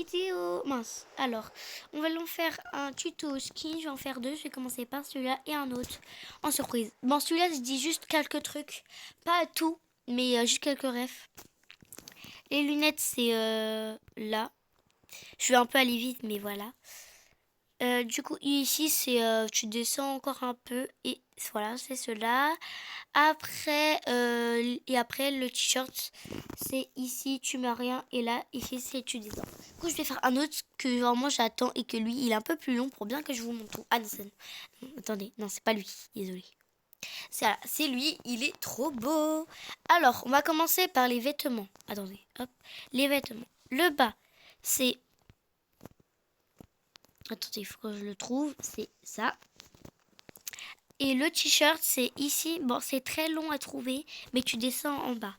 vidéo. Mince. Alors, on va en faire un tuto skin. Je vais en faire deux. Je vais commencer par celui-là et un autre en surprise. Bon, celui-là, je dis juste quelques trucs. Pas tout, mais juste quelques refs. Les lunettes, c'est là. Je vais un peu aller vite, mais voilà. Du coup, ici, c'est tu descends encore un peu et voilà, c'est cela. Après, le t-shirt, c'est ici, tu mets rien et là, ici, c'est tu descends. Du coup, je vais faire un autre que vraiment j'attends et que lui, il est un peu plus long pour bien que je vous montre tout. Ah non, non, attendez, non, c'est pas lui, désolé. C'est lui, il est trop beau. Alors, on va commencer par les vêtements. Attendez, hop, les vêtements. Le bas, c'est... Attendez, il faut que je le trouve. C'est ça. Et le t-shirt, c'est ici. Bon, c'est très long à trouver, mais tu descends en bas.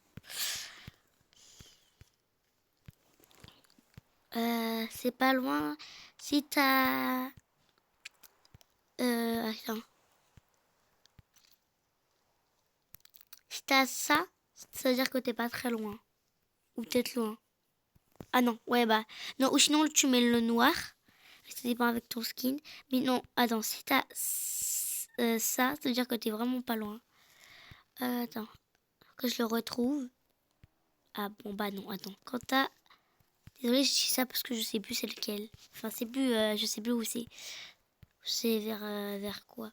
C'est pas loin. Si t'as... Attends. Si t'as ça, ça veut dire que t'es pas très loin. Ou peut-être loin. Ah non, ouais, bah... Non, ou sinon, tu mets le noir. Ça dépend avec ton skin. Mais non, attends, si t'as ça, ça veut dire que t'es vraiment pas loin. Attends, que je le retrouve. Ah bon, bah non, attends. Quand t'as... Désolée, je dis ça parce que je sais plus c'est lequel. Enfin, c'est plus... je sais plus où c'est. C'est vers quoi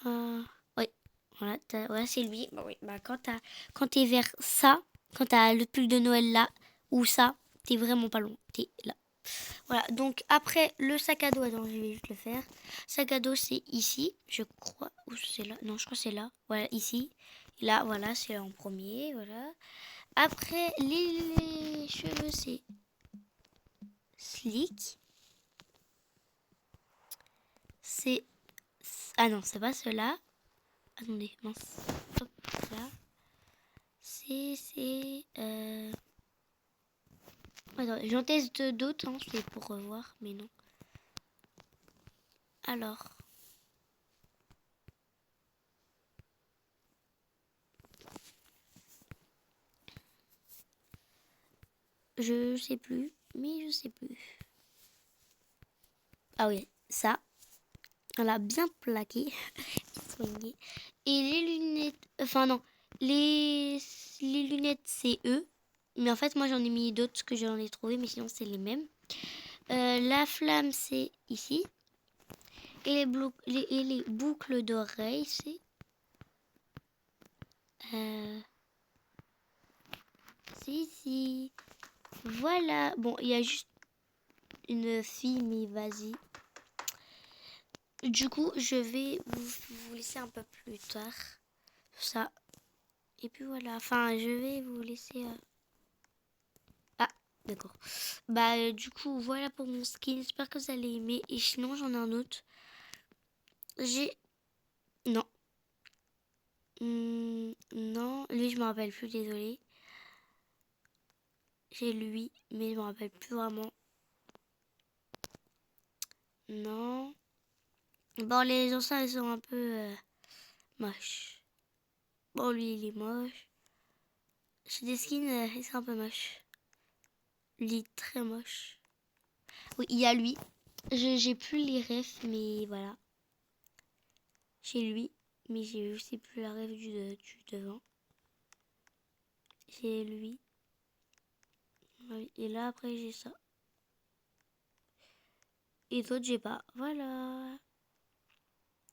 Oui, voilà, ouais, c'est lui. Bah oui, bah quand t'es vers ça, quand t'as le pull de Noël là, ou ça, t'es vraiment pas loin. T'es là. Voilà, donc après le sac à dos, attends, je vais juste le faire. Sac à dos, c'est ici, je crois. Ou c'est là? Non, je crois que c'est là. Voilà, ici. Là, voilà, c'est en premier, voilà. Après, les cheveux, c'est slick. C'est... Ah non, c'est pas cela. Attendez, mince. Hop, là. C'est... Attends, j'en teste d'autres, hein, c'est pour revoir, mais non. Alors... Je sais plus, mais je sais plus. Ah oui, ça. Elle a bien plaqué. Soigné. Et les lunettes... Enfin non, les lunettes, c'est eux. Mais en fait, moi, j'en ai mis d'autres que j'en ai trouvé, mais sinon, c'est les mêmes. La flamme, c'est ici. Et les boucles d'oreilles, c'est... c'est ici. Voilà. Bon, il y a juste une fille, mais vas-y. Du coup, je vais vous laisser un peu plus tard. Ça. Et puis voilà. Enfin, je vais vous laisser... Ah, d'accord. Bah, du coup, voilà pour mon skin. J'espère que vous allez aimer. Et sinon, j'en ai un autre. J'ai... Non. Non. Lui, je me rappelle plus, désolé. J'ai lui, mais je me rappelle plus vraiment. Non. Bon, les anciens, ils sont un peu moches. Bon, lui, il est moche. J'ai des skins, ils sont un peu moches. Lui, très moche. Oui, il y a lui. J'ai plus les refs, mais voilà. J'ai lui, mais je sais plus la ref du devant. J'ai lui. Oui, et là, après, j'ai ça. Et d'autres, j'ai pas. Voilà.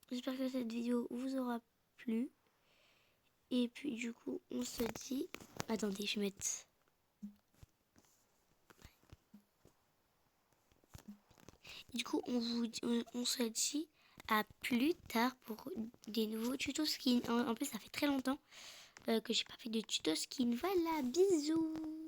J'espère que cette vidéo vous aura plu. Et puis, du coup, on se dit... Attendez, je vais mettre... Du coup, on se dit à plus tard pour des nouveaux tutos skin. En plus, ça fait très longtemps que j'ai pas fait de tuto skin. Voilà, bisous.